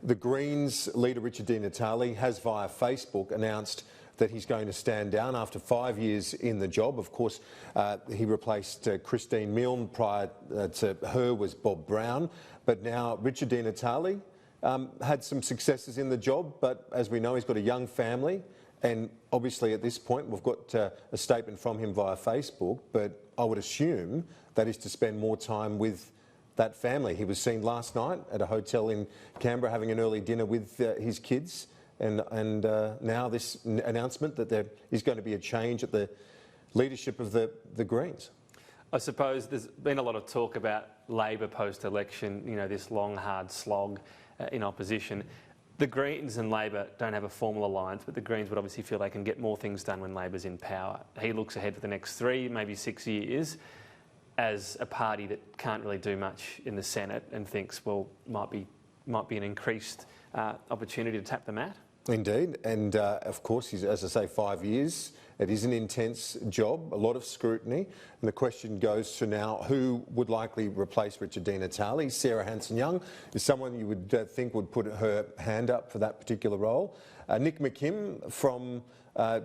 The Greens leader Richard Natale has via Facebook announced that he's going to stand down after 5 years in the job. Of course, he replaced Christine Milne. Prior to her was Bob Brown. But now Richard Natale had some successes in the job, but as we know, he's got a young family. And obviously at this point, we've got a statement from him via Facebook, but I would assume that is to spend more time with that family. He was seen last night at a hotel in Canberra having an early dinner with his kids, and now this announcement that there is going to be a change at the leadership of the Greens. I suppose there's been a lot of talk about Labor post-election, you know, this long, hard slog in opposition. The Greens and Labor don't have a formal alliance, but the Greens would obviously feel they can get more things done when Labor's in power. He looks ahead for the next 3, maybe 6 years as a party that can't really do much in the Senate and thinks, well, might be an increased opportunity to tap the mat. Indeed, and of course, he's, as I say, 5 years. It is an intense job, a lot of scrutiny, and the question goes to now who would likely replace Richard Natale. Sarah Hanson-Young is someone you would think would put her hand up for that particular role. Nick McKim from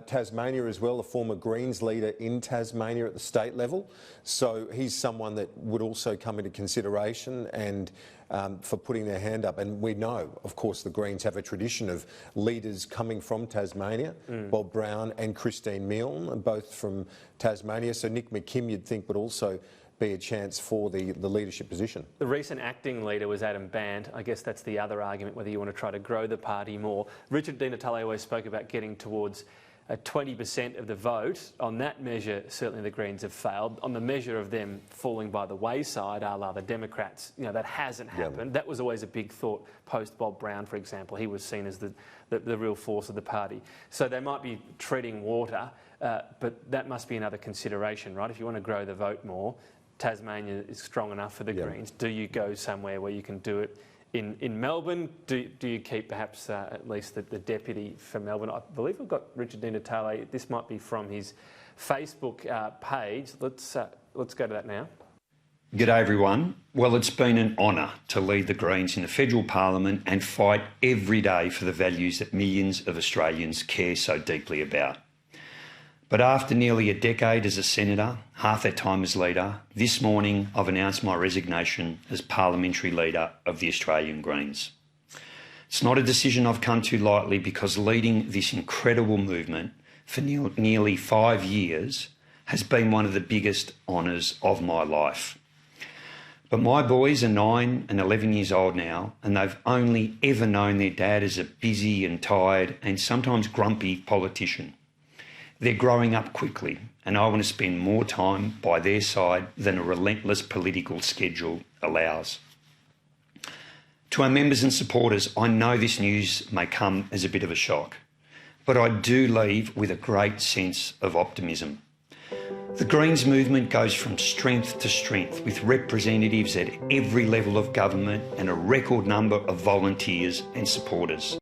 Tasmania as well, a former Greens leader in Tasmania at the state level. So he's someone that would also come into consideration and for putting their hand up. And we know, of course, the Greens have a tradition of leaders coming from Tasmania. Bob Brown and Christine Milne, both from Tasmania. So Nick McKim, you'd think, would also be a chance for the leadership position. The recent acting leader was Bandt. I guess that's the other argument, whether you want to try to grow the party more. Richard Natale always spoke about getting towards 20% of the vote. On that measure, certainly the Greens have failed. On the measure of them falling by the wayside, a la the Democrats, you know, that hasn't happened. That was always a big thought post Bob Brown, for example. He was seen as the real force of the party. So they might be treading water, but that must be another consideration, right? If you want to grow the vote more, Tasmania is strong enough for the Greens. Do you go somewhere where you can do it in Melbourne? Do you keep perhaps at least the deputy for Melbourne? I believe we've got Richard Natale. This might be from his Facebook page. Let's go to that now. G'day everyone. Well, it's been an honour to lead the Greens in the federal parliament and fight every day for the values that millions of Australians care so deeply about. But after nearly a decade as a senator, half that time as leader, this morning I've announced my resignation as parliamentary leader of the Australian Greens. It's not a decision I've come to lightly, because leading this incredible movement for nearly 5 years has been one of the biggest honours of my life. But my boys are 9 and 11 years old now, and they've only ever known their dad as a busy and tired and sometimes grumpy politician. They're growing up quickly, and I want to spend more time by their side than a relentless political schedule allows. To our members and supporters, I know this news may come as a bit of a shock, but I do leave with a great sense of optimism. The Greens movement goes from strength to strength, with representatives at every level of government and a record number of volunteers and supporters.